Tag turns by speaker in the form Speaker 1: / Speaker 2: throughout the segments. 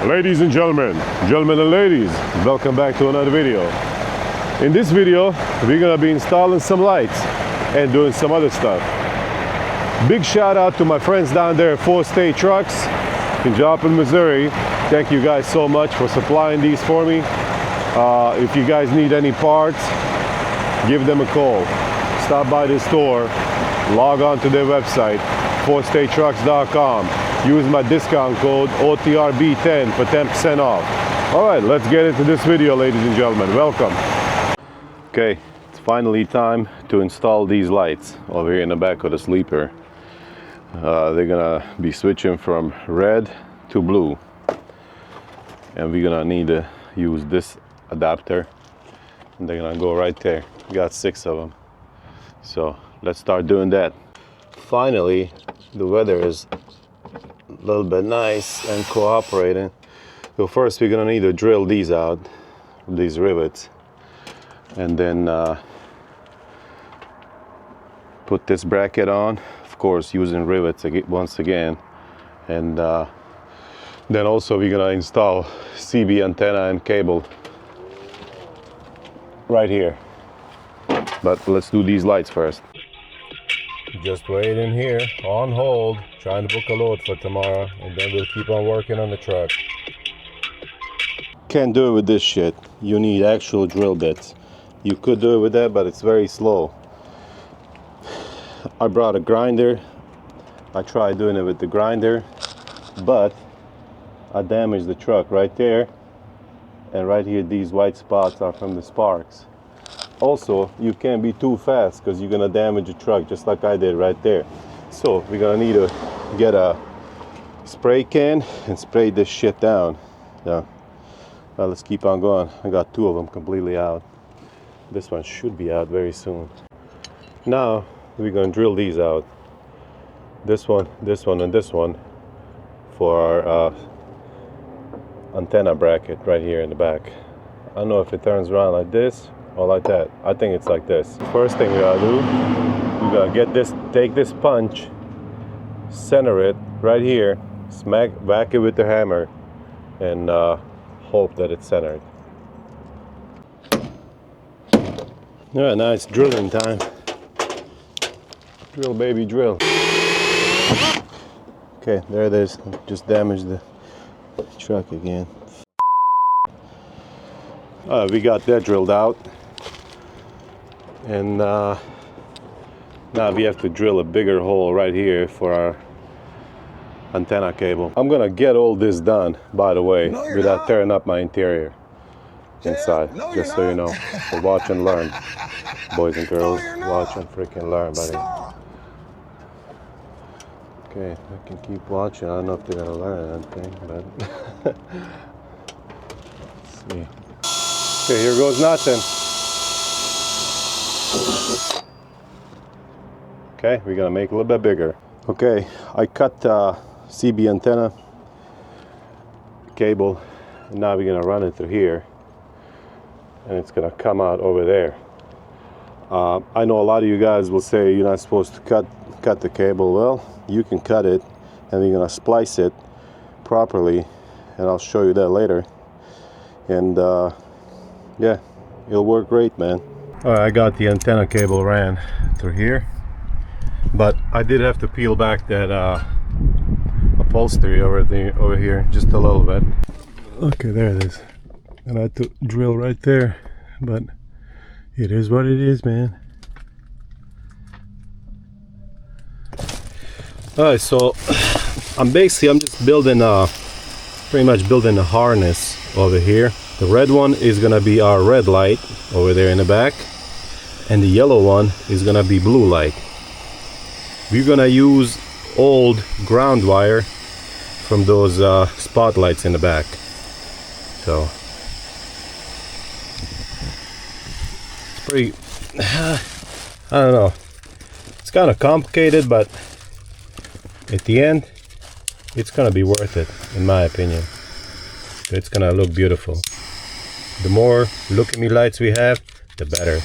Speaker 1: Ladies and gentlemen and ladies, welcome back to another video. In this video, we're gonna be installing some lights and doing some other stuff. Big shout out to my friends down there at 4 State Trucks in Joplin, Missouri. Thank you guys so much for supplying these for me. If you guys need any parts, give them a call. Stop by the store, log on to their website, 4statetrucks.com. Use my discount code OTRB10 for 10% off. All right, let's get into this video, ladies and gentlemen. Welcome. Okay, it's finally time to install these lights over here in the back of the sleeper. They're gonna be switching from red to blue. And we're gonna need to use this adapter. And they're gonna go right there. We got 6 of them. So let's start doing that. Finally, the weather is a little bit nice and cooperating. So first we're gonna need to drill these out, these rivets, and then put this bracket on, of course using rivets once again, and then also we're gonna install CB antenna and cable right here. But let's do these lights first. Just waiting here on hold, trying to book a load for tomorrow, and then we'll keep on working on the truck. Can't do it with this shit. You need actual drill bits. You could do it with that, but it's very slow. I brought a grinder. I tried doing it with the grinder, but I damaged the truck right there, and right here these white spots are from the sparks. Also, you can't be too fast because you're gonna damage the truck, just like I did right there. So we're gonna need to get a spray can and spray this shit down. Yeah. Well, let's keep on going. I got 2 of them completely out. This one should be out very soon. Now we're gonna drill these out. This one, and this one for our antenna bracket right here in the back. I don't know if it turns around like this or like that. I think it's like this. First thing we gotta do, we gotta get this, take this punch, center it right here, whack it with the hammer, and hope that it's centered. Yeah, now it's drilling time. Drill, baby, drill. Okay, there it is. Just damaged the truck again. We got that drilled out. And now we have to drill a bigger hole right here for our antenna cable. I'm gonna get all this done, by the way, without tearing up my interior inside, just so you know. So watch and learn, boys and girls. Watch and freaking learn, buddy. Okay, I can keep watching. I don't know if they're gonna learn anything, but let's see. Okay, here goes nothing. Okay, we're gonna make it a little bit bigger. Okay, I cut CB antenna cable, and now we're gonna run it through here, and it's gonna come out over there. I know a lot of you guys will say you're not supposed to cut the cable. Well, you can cut it, and we're gonna splice it properly, and I'll show you that later. And yeah, it'll work great, man. All right, I got the antenna cable ran through here, but I did have to peel back that upholstery over here just a little bit. Okay, there it is. And I had to drill right there, but it is what it is, man. All right, so I'm just building pretty much building a harness over here. The red one is gonna be our red light over there in the back, and the yellow one is gonna be blue light. We're gonna use old ground wire from those spotlights in the back. So it's pretty, I don't know, it's kind of complicated, but at the end it's gonna be worth it, in my opinion. It's gonna look beautiful. The more look at me lights we have, the better.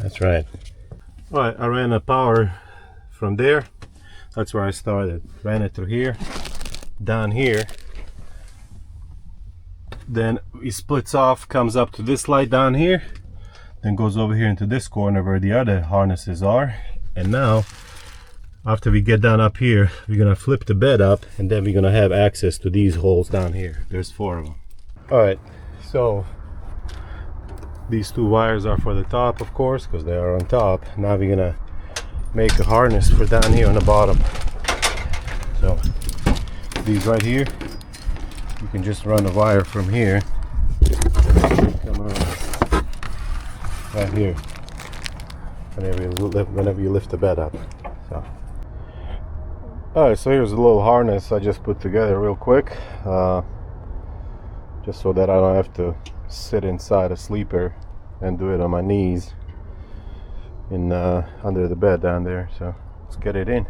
Speaker 1: That's right. All right, I ran a power from there. That's where I started. Ran it through here, down here, then it splits off, comes up to this light down here, then goes over here into this corner where the other harnesses are. And now after we get down up here, we're gonna flip the bed up, and then we're gonna have access to these holes down here. There's 4 of them. All right, so these 2 wires are for the top, of course, because they are on top. Now we're gonna make a harness for down here on the bottom. So these right here, you can just run a wire from here, come around right here, whenever you lift the bed up. So, all right, so here's a little harness I just put together real quick, just so that I don't have to sit inside a sleeper and do it on my knees in under the bed down there. So let's get it in.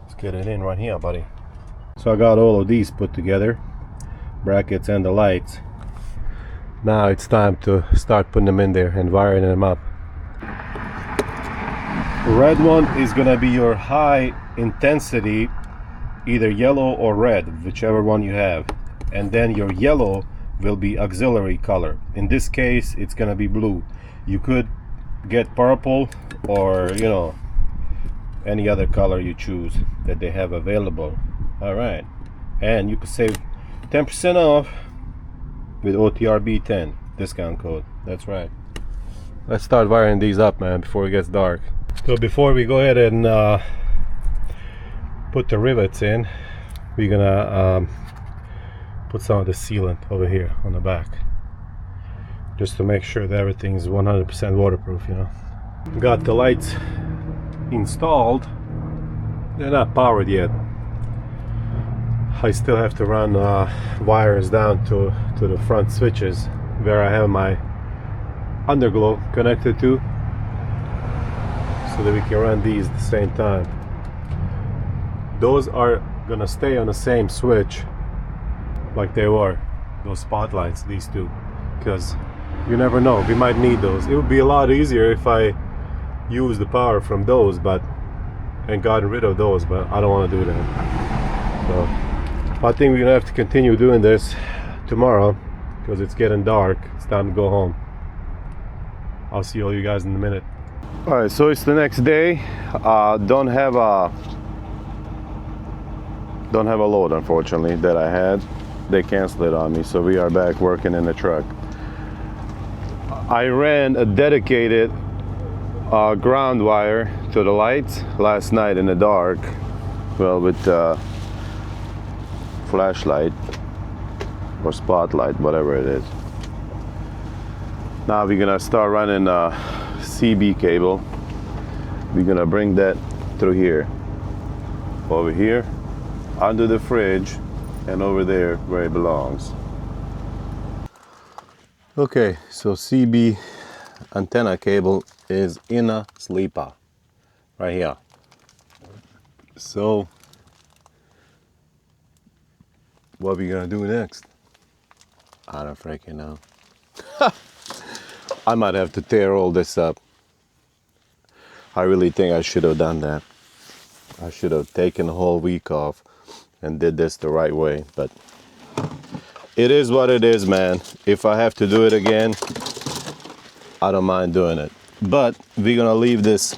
Speaker 1: Let's get it in right here, buddy. So I got all of these put together, brackets and the lights. Now it's time to start putting them in there and wiring them up. Red one is gonna be your high intensity, either yellow or red, whichever one you have. And then your yellow will be auxiliary color. In this case, it's gonna be blue. You could get purple or, you know, any other color you choose that they have available. All right, and you can save 10% off with OTRB10 discount code. That's right. Let's start wiring these up, man, before it gets dark. So before we go ahead and put the rivets in, we're gonna put some of the sealant over here on the back, just to make sure that everything's 100% waterproof, you know. Got the lights installed. They're not powered yet. I still have to run wires down to the front switches where I have my underglow connected to, so that we can run these at the same time. Those are gonna stay on the same switch like they were, those spotlights, these 2, because you never know, we might need those. It would be a lot easier if I used the power from those and gotten rid of those, but I don't want to do that. So I think we're gonna have to continue doing this tomorrow because it's getting dark. It's time to go home. I'll see all you guys in a minute. All right, so it's the next day. Don't have a load, unfortunately, that I had. They canceled it on me, so we are back working in the truck. I ran a dedicated ground wire to the lights last night in the dark, well, with flashlight or spotlight, whatever it is. Now we're gonna start running a CB cable. We're gonna bring that through here, over here, under the fridge, and over there where it belongs. Okay, so CB antenna cable is in a sleeper right here. So what are we gonna do next? I don't freaking know. I might have to tear all this up. I really think I should have done that. I should have taken the whole week off and did this the right way, but it is what it is, man. If I have to do it again, I don't mind doing it. But we're gonna leave this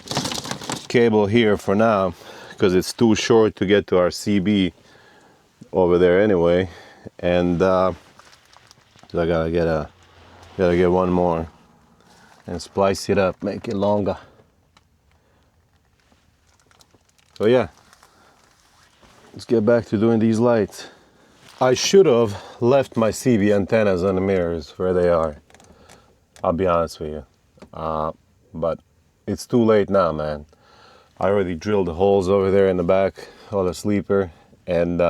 Speaker 1: cable here for now because it's too short to get to our CB over there anyway. And so I gotta get one more and splice it up, make it longer. So yeah, let's get back to doing these lights. I should have left my CB antennas on the mirrors where they are. I'll be honest with you. But it's too late now, man. I already drilled the holes over there in the back of the sleeper, and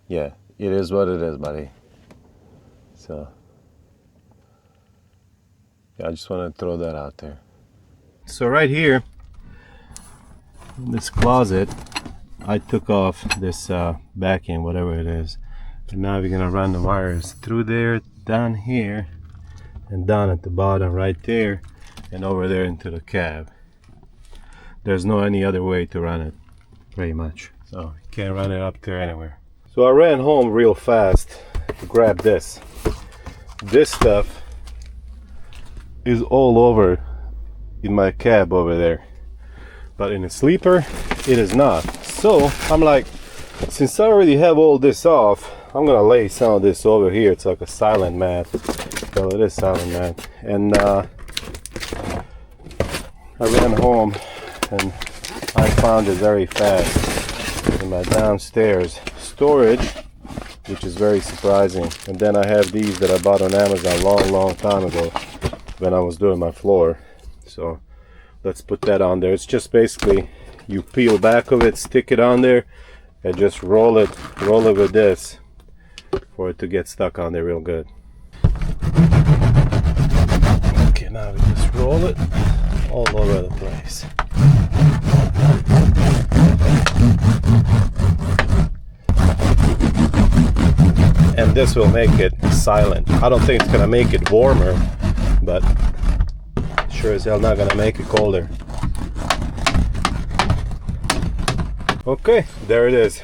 Speaker 1: yeah, it is what it is, buddy. So yeah, I just want to throw that out there. So right here in this closet, I took off this backing, whatever it is, and now we're gonna run the wires through there, down here, and down at the bottom right there, and over there into the cab. There's no any other way to run it, pretty much. So Can't run it up there anywhere. So I ran home real fast to grab this. This stuff is all over in my cab over there, but in a sleeper it is not. So I'm like, since I already have all this off, I'm gonna lay some of this over here. It's like a silent mat. Well, it is silent mat. And I ran home and I found it very fast in my downstairs storage, which is very surprising. And then I have these that I bought on Amazon long time ago when I was doing my floor. So let's put that on there. It's just basically you peel back of it, stick it on there, and just roll it with this for it to get stuck on there real good. Okay, now we just roll it all over the place. And this will make it silent. I don't think it's gonna make it warmer, but sure as hell not gonna make it colder. Okay, there it is.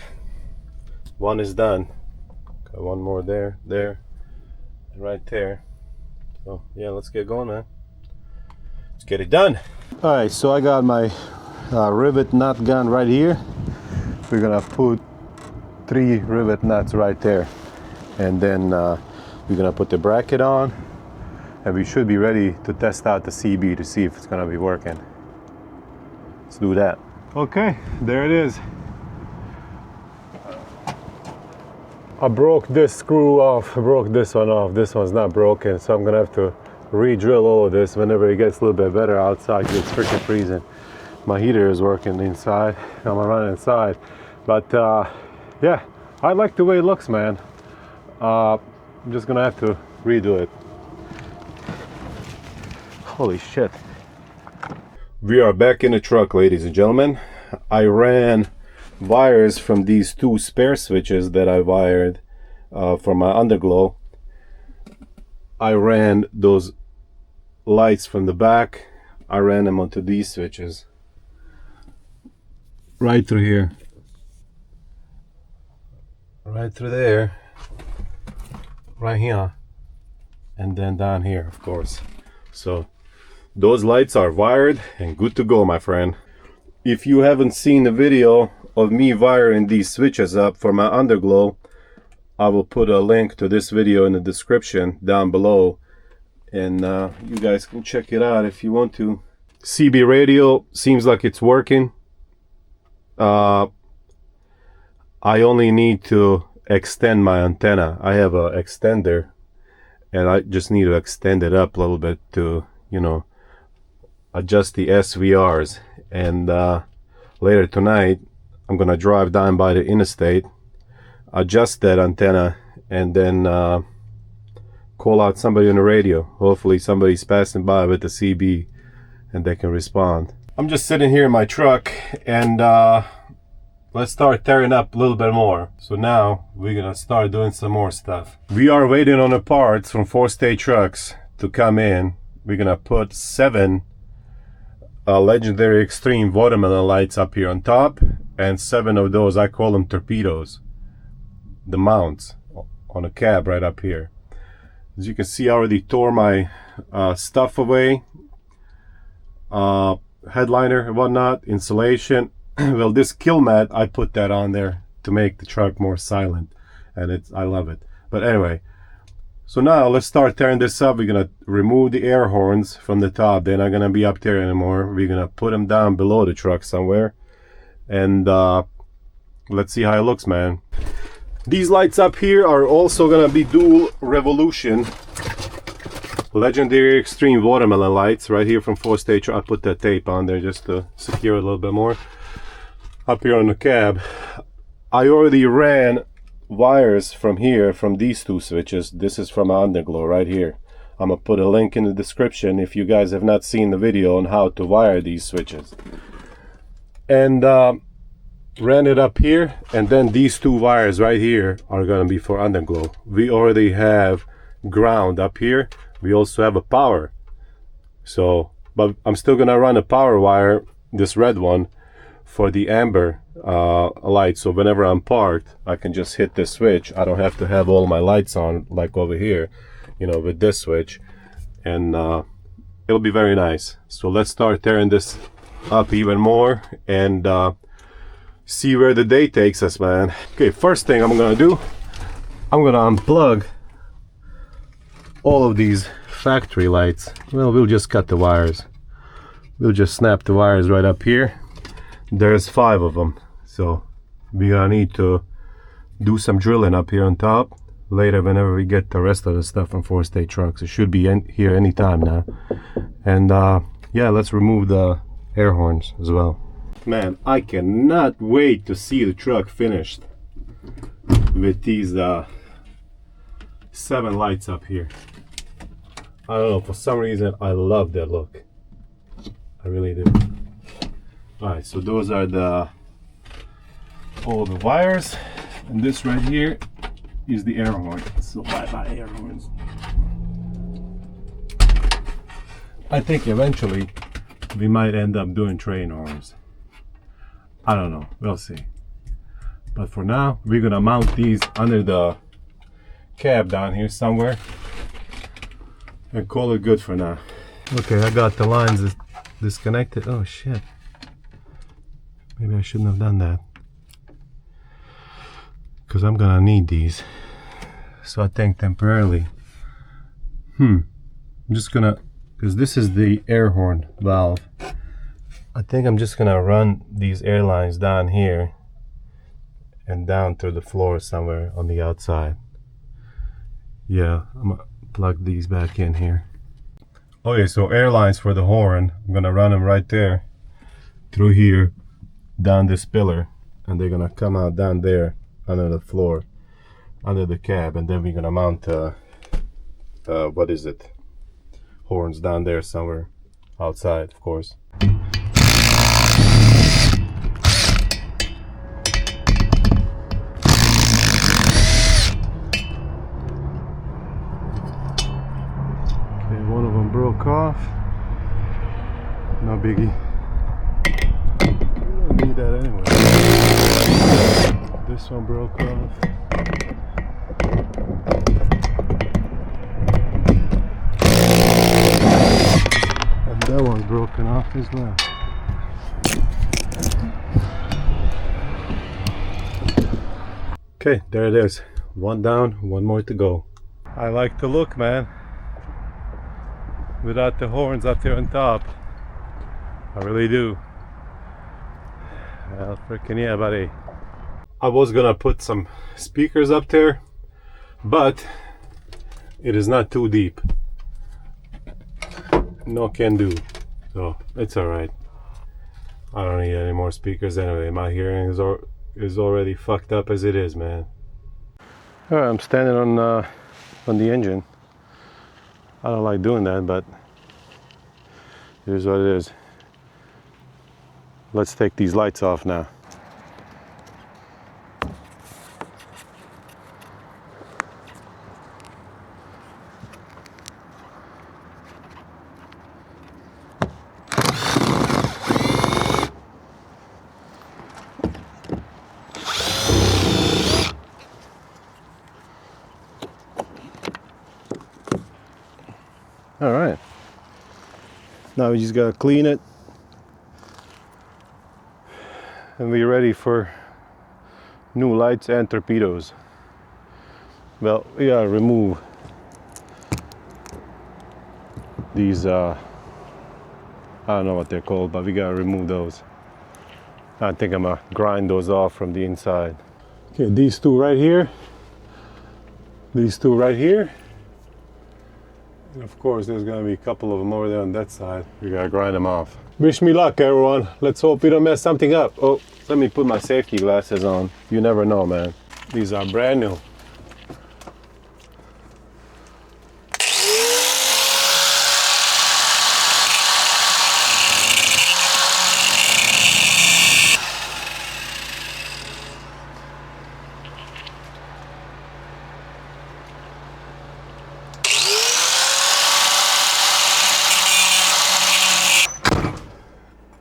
Speaker 1: One is done. Got one more there, and right there. So yeah, let's get going, man. Let's get it done. All right, so I got my rivet nut gun right here. We're gonna put 3 rivet nuts right there, and then we're gonna put the bracket on, and we should be ready to test out the CB to see if it's gonna be working. Let's do that. Okay, there it is. I broke this screw off, I broke this one off. This one's not broken, so I'm gonna have to re-drill all of this whenever it gets a little bit better outside, because it's freaking freezing. My heater is working inside, I'm gonna run inside. But yeah, I like the way it looks, man. I'm just gonna have to redo it. Holy shit. We are back in the truck, ladies and gentlemen. I ran wires from these 2 spare switches that I wired for my underglow. I ran those lights from the back. I ran them onto these switches. Right through here. Right through there. Right here. And then down here, of course. So those lights are wired and good to go, my friend. If you haven't seen the video of me wiring these switches up for my underglow, I will put a link to this video in the description down below, and you guys can check it out if you want to. CB radio seems like it's working. I only need to extend my antenna. I have an extender, and I just need to extend it up a little bit to, you know, adjust the SVRs. And later tonight I'm gonna drive down by the interstate, adjust that antenna, and then call out somebody on the radio. Hopefully somebody's passing by with the CB and they can respond. I'm just sitting here in my truck, and let's start tearing up a little bit more. So now we're gonna start doing some more stuff. We are waiting on the parts from 4 State Trucks to come in. We're gonna put 7 legendary extreme watermelon lights up here on top, and 7 of those, I call them torpedoes, the mounts on a cab right up here. As you can see, I already tore my stuff away, headliner and whatnot, insulation. Well, this kill mat, I put that on there to make the truck more silent, and I love it. But anyway, so now let's start tearing this up. We're gonna remove the air horns from the top. They're not gonna be up there anymore. We're gonna put them down below the truck somewhere, and let's see how it looks, man. These lights up here are also gonna be dual revolution legendary extreme watermelon lights right here from 4 State. I put that tape on there just to secure it a little bit more. Up here on the cab, I already ran wires from here, from these 2 switches. This is from underglow right here. I'm gonna put a link in the description if you guys have not seen the video on how to wire these switches. And ran it up here, and then these 2 wires right here are gonna be for underglow. We already have ground up here. We also have a power. So, but I'm still gonna run a power wire, this red one, for the amber light, so whenever I'm parked I can just hit this switch. I don't have to have all my lights on like over here, you know, with this switch, and it'll be very nice. So let's start tearing this up even more and see where the day takes us, man. Okay, first thing I'm gonna do, I'm gonna unplug all of these factory lights. Well, we'll just cut the wires. We'll just snap the wires right up here. There's 5 of them, so we're gonna need to do some drilling up here on top later whenever we get the rest of the stuff from 4-state trucks. It should be here anytime now. And yeah, let's remove the air horns as well. Man, I cannot wait to see the truck finished with these 7 lights up here. I don't know, for some reason I love that look. I really do. Alright, so those are all the wires, and this right here is the air horn. So bye air horns. I think eventually we might end up doing train horns. I don't know, we'll see. But for now, we're gonna mount these under the cab down here somewhere and call it good for now. Okay, I got the lines disconnected. Oh shit. Maybe I shouldn't have done that, because I'm gonna need these. So I think temporarily, I'm just gonna, because this is the air horn valve, I think I'm just gonna run these air lines down here and down through the floor somewhere on the outside. Yeah, I'm gonna plug these back in here. Okay, so air lines for the horn, I'm gonna run them right there through here down this pillar, and they're gonna come out down there under the floor, under the cab, and then we're gonna mount what is it, horns down there somewhere outside, of course. Okay, one of them broke off. No biggie. Need that anyway. This one broke off. And that one's broken off as well. Okay, there it is. One down, one more to go. I like the look, man. Without the horns up there on top. I really do. Well, freaking yeah, buddy. I was gonna put some speakers up there, but it is not too deep. No can do. So it's alright. I don't need any more speakers anyway. My hearing is already fucked up as it is, man. Alright, I'm standing on the engine. I don't like doing that, but here's what it is. Let's take these lights off now. All right. Now we just gotta clean it, and we're ready for new lights and torpedoes. Well, we gotta remove these I don't know what they're called, but we gotta remove those. I think I'm gonna grind those off from the inside. Okay, these two right here, these two right here, and of course there's gonna be a couple of them over there on that side. We gotta grind them off. Wish me luck, everyone. Let's hope we don't mess something up. Oh, let me put my safety glasses on. You never know, man. These are brand new.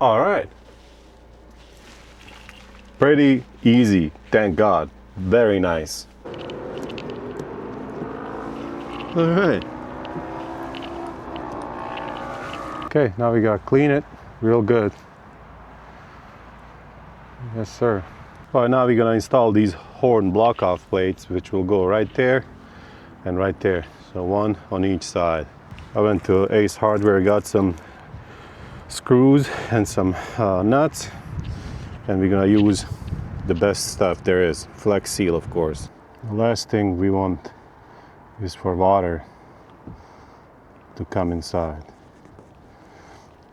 Speaker 1: All right. Pretty easy, thank God. Very nice. All right. Okay, now we gotta clean it real good. Yes, sir. All right, now we're gonna install these horn block-off plates, which will go right there and right there. So one on each side. I went to Ace Hardware, got some screws and some nuts, and we're gonna use the best stuff there is. Flex Seal, of course. The last thing we want is for water to come inside.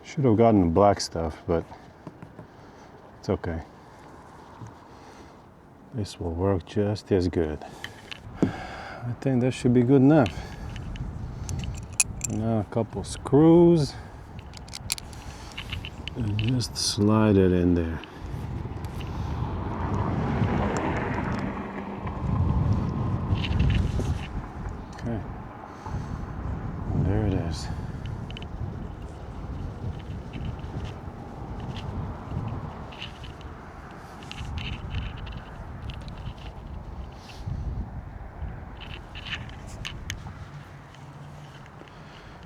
Speaker 1: Should have gotten the black stuff, but it's okay. This will work just as good. I think that should be good enough. Now a couple screws and just slide it in there. Okay, and there it is.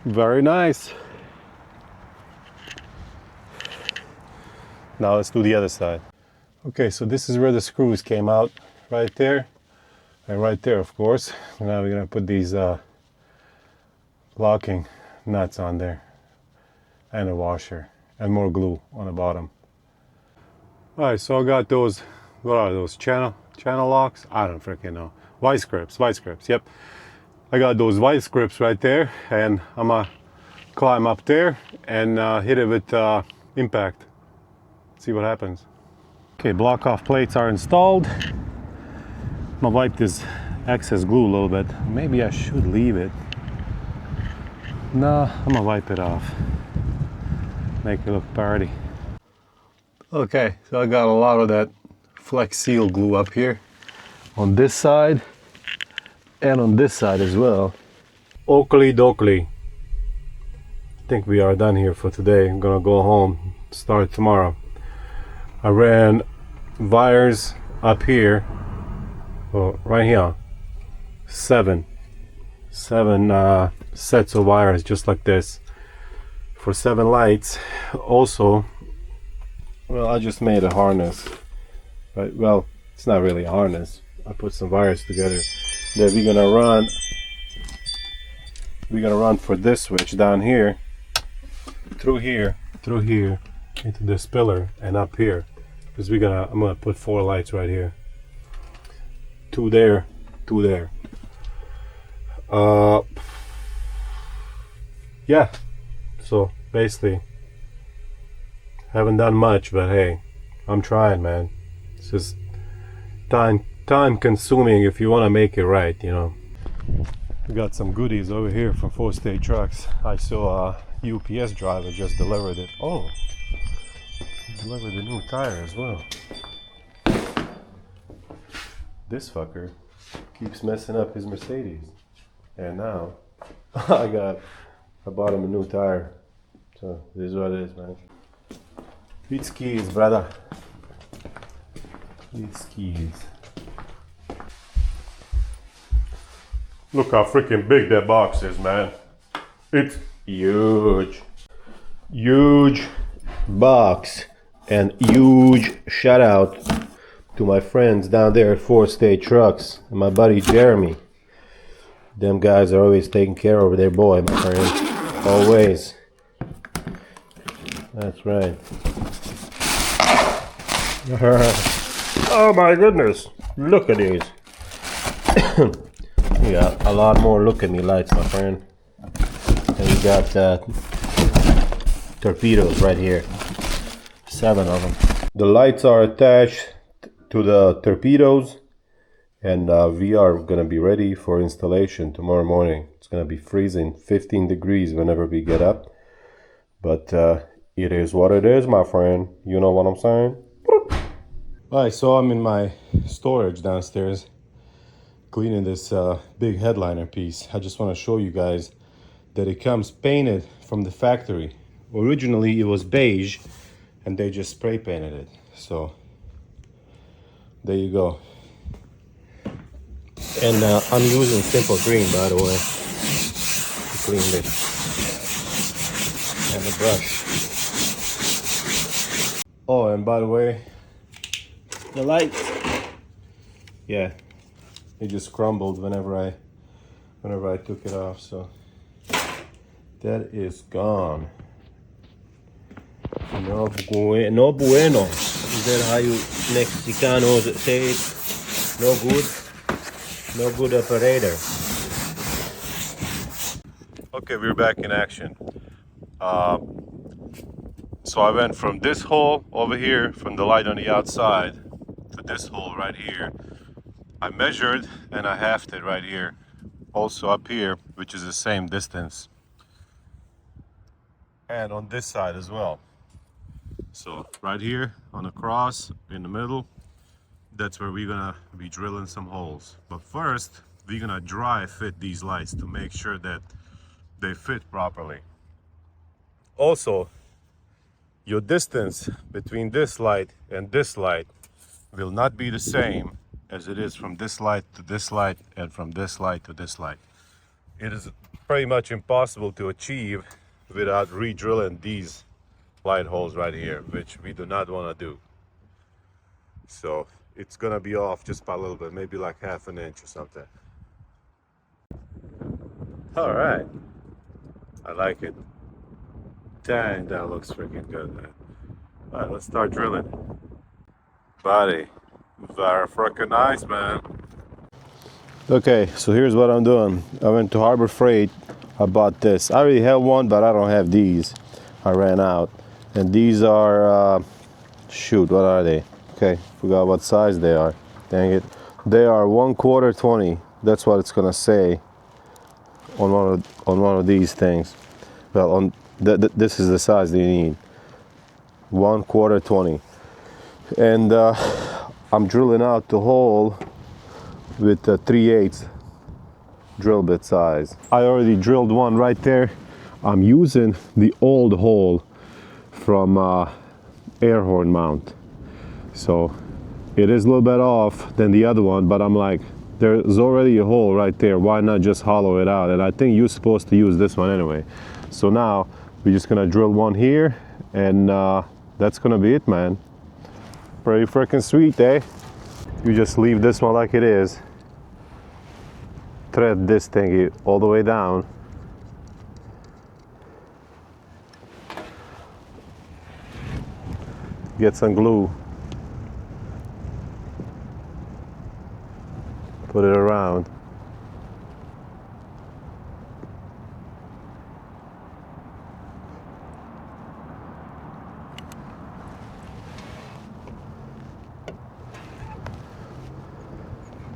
Speaker 1: Very nice. Now let's do the other side. Okay, so this is where the screws came out, right there and right there, of course. Now we're gonna put these locking nuts on there and a washer and more glue on the bottom. All right, so I got those, what are those, channel locks? I don't freaking know. Vice grips, yep. I got those vice grips right there, and I'm gonna climb up there and hit it with impact. See what happens. Okay, block off plates are installed. I'm gonna wipe this excess glue a little bit. Maybe I should leave it. No, I'm gonna wipe it off. Make it look pretty. Okay, so I got a lot of that Flex Seal glue up here on this side and on this side as well. Oakley dokley. I think we are done here for today. I'm gonna go home, start tomorrow. I ran wires up here, well, right here, seven sets of wires just like this for 7 lights. Also, well, I just made a harness, right? Well, it's not really a harness. I put some wires together that we're gonna run for this switch down here, through here into this pillar and up here, because I'm gonna put 4 lights right here, 2 there, 2 there. Yeah, so basically haven't done much, but hey, I'm trying, man. It's just time consuming if you want to make it right, you know. We got some goodies over here from 4 State Trucks. I saw a UPS driver just delivered it. Oh, he delivered a new tire as well. This fucker keeps messing up his Mercedes, and now I bought him a new tire. So this is what it is, man. Eat skis, brother. Eat skis. Look how freaking big that box is, man. It's huge. Huge box. And huge shout out to my friends down there at 4 State Trucks and my buddy Jeremy. Them guys are always taking care of their boy, my friend. Always. That's right. Oh my goodness. Look at these. You got a lot more look at me lights, my friend. And you got torpedoes right here. 7 of them. The lights are attached to the torpedoes, and we are gonna be ready for installation tomorrow morning. It's gonna be freezing 15 degrees whenever we get up, but it is what it is, my friend. You know what I'm saying? Alright, so I'm in my storage downstairs cleaning this big headliner piece. I just want to show you guys that it comes painted from the factory. Originally it was beige and they just spray painted it. So
Speaker 2: There you go. And I'm using simple green, by the way, to clean this, and a brush. Oh, and by the way, the light, yeah, it just crumbled whenever I took it off, so that is gone. No bueno. Is that how you Mexicanos say it? No good. No good operator.
Speaker 1: Okay, we're back in action. So I went from this hole over here, from the light on the outside, to this hole right here. I measured and I halved it right here. Also up here, which is the same distance. And on this side as well. So right here on the cross in the middle, that's where we're gonna be drilling some holes. But first, we're gonna dry fit these lights to make sure that they fit properly. Also, your distance between this light and this light will not be the same as it is from this light to this light and from this light to this light. It is pretty much impossible to achieve without re-drilling these light holes right here, which we do not want to do. So it's gonna be off just by a little bit, maybe like half an inch or something. All right, I like it. Dang, that looks freaking good, man. All right, let's start drilling. Buddy, very freaking nice, man. Okay, so here's what I'm doing. I went to Harbor Freight. I bought this. I already have one, but I don't have these. I ran out. And these are, shoot, what are they? Okay, forgot what size they are. Dang it. They are 1/4 20. That's what it's gonna say on one of these things. Well, on this is the size that you need. 1/4 20. And I'm drilling out the hole with a 3/8 drill bit size. I already drilled one right there. I'm using the old hole from air horn mount. So it is a little bit off than the other one, but I'm like, there's already a hole right there. Why not just hollow it out? And I think you're supposed to use this one anyway. So now we're just gonna drill one here, and that's gonna be it, man. Pretty freaking sweet, eh? You just leave this one like it is. Thread this thingy all the way down. Get some glue. Put it around.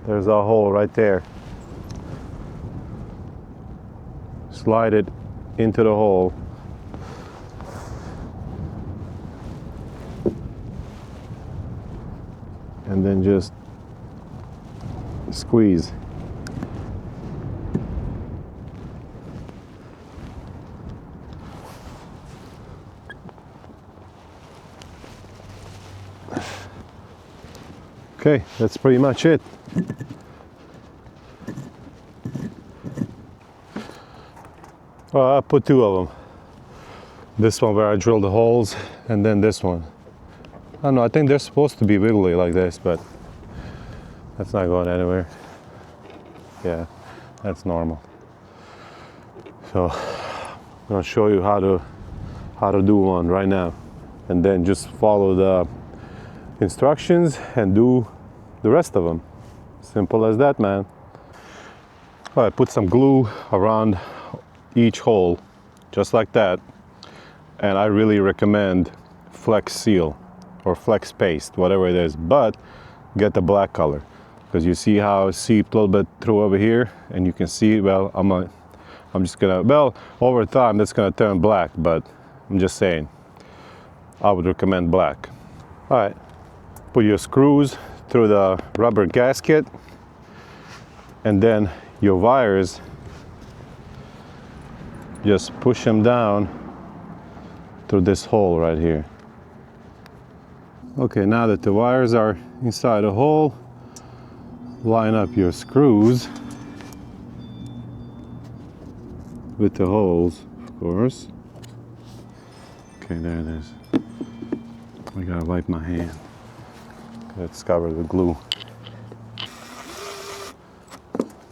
Speaker 1: There's a hole right there. Slide it into the hole. And then just squeeze. Okay, that's pretty much it. Well, I put two of them. This one where I drilled the holes, and then this one. I don't know, I think they're supposed to be wiggly like this, but that's not going anywhere. Yeah, that's normal. So I'm gonna show you how to do one right now, and then just follow the instructions and do the rest of them. Simple as that, man. All right, put some glue around each hole, just like that. And I really recommend Flex Seal or Flex Paste, whatever it is, but get the black color, because you see how it seeped a little bit through over here, and you can see, well, I'm just gonna, well, over time that's gonna turn black, but I'm just saying, I would recommend black. All right, put your screws through the rubber gasket, and then your wires, just push them down through this hole right here. Okay, now that the wires are inside the hole, line up your screws with the holes, of course. Okay, there it is. I gotta wipe my hand. It's covered with glue.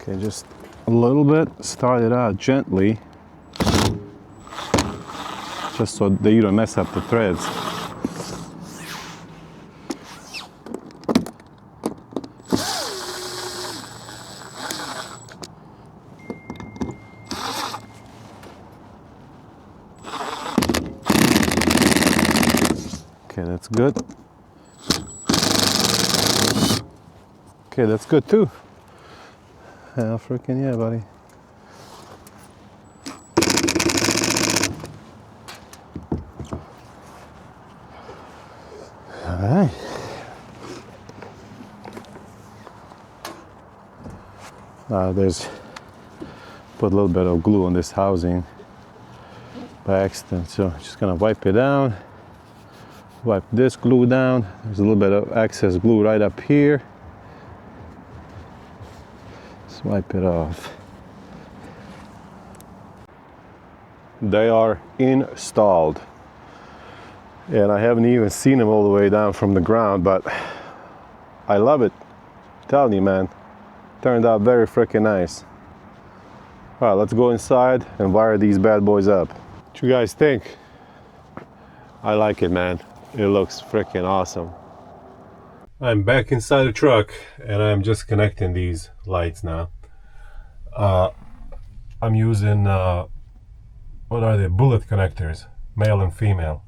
Speaker 1: Okay, just a little bit. Start it out gently, just so that you don't mess up the threads. Okay, that's good. Okay, that's good too. Hell freaking yeah, buddy. All right. There's put a little bit of glue on this housing by accident, so just gonna wipe it down. Wipe this glue down. There's a little bit of excess glue right up here. Just wipe it off. They are installed, and I haven't even seen them all the way down from the ground, but I love it. I'm telling you, man, turned out very freaking nice. All right, let's go inside and wire these bad boys up. What you guys think? I like it, man. It looks freaking awesome. I'm back inside the truck and I'm just connecting these lights now. I'm using what are they? Bullet connectors, male and female.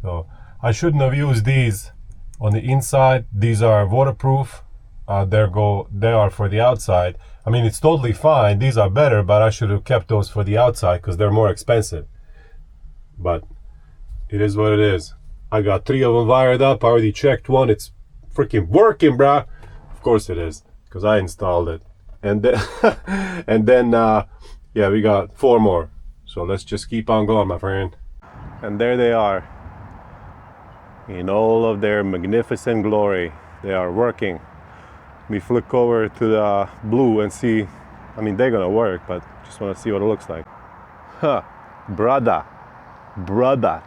Speaker 1: So I shouldn't have used these on the inside. These are waterproof. They are for the outside. I mean, it's totally fine. These are better, but I should have kept those for the outside because they're more expensive. But it is what it is. I got 3 of them wired up. I already checked one. It's freaking working, bruh. Of course it is, because I installed it. And then, yeah, we got 4 more. So let's just keep on going, my friend. And there they are, in all of their magnificent glory. They are working. Let me flick over to the blue and see. I mean, they're gonna work, but just want to see what it looks like. Huh, brother,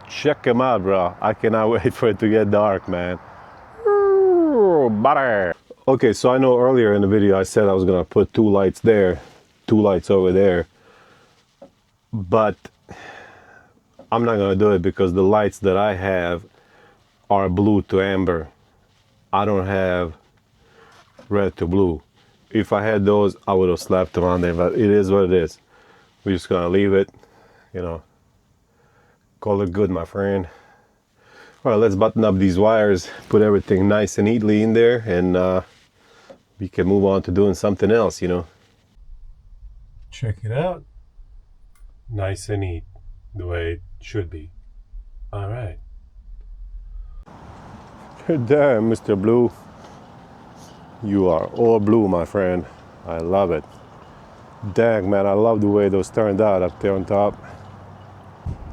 Speaker 1: check them out, bro. I cannot wait for it to get dark, man. Ooh, butter. Okay, so I know earlier in the video I said I was gonna put 2 lights there, 2 lights over there, but I'm not gonna do it because the lights that I have are blue to amber. I don't have red to blue. If I had those, I would have slapped them on there, but it is what it is. We're just gonna leave it, you know, call it good, my friend. All right, let's button up these wires, put everything nice and neatly in there, and we can move on to doing something else, you know. Check it out. Nice and neat, the way it should be. All right. Damn, Mr. Blue. You are all blue, my friend. I love it. Dang, man, I love the way those turned out up there on top.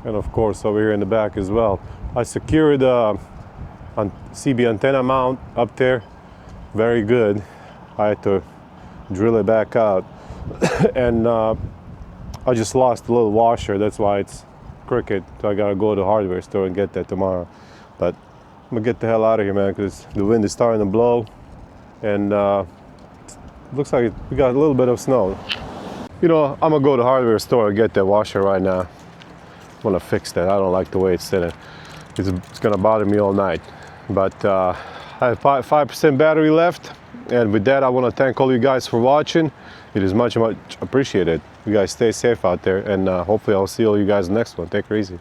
Speaker 1: And of course over here in the back as well. I secured a CB antenna mount up there. Very good. I had to drill it back out. And I just lost a little washer. That's why it's crooked. So I gotta go to the hardware store and get that tomorrow. But I'm gonna get the hell out of here, man, because the wind is starting to blow. And looks like we got a little bit of snow. You know, I'm gonna go to the hardware store and get that washer right now. I wanna fix that. I don't like the way it's sitting. It's gonna bother me all night. But I have 5% battery left. And with that, I wanna thank all you guys for watching. It is much, much appreciated. You guys stay safe out there, and hopefully I'll see all you guys in the next one. Take it easy.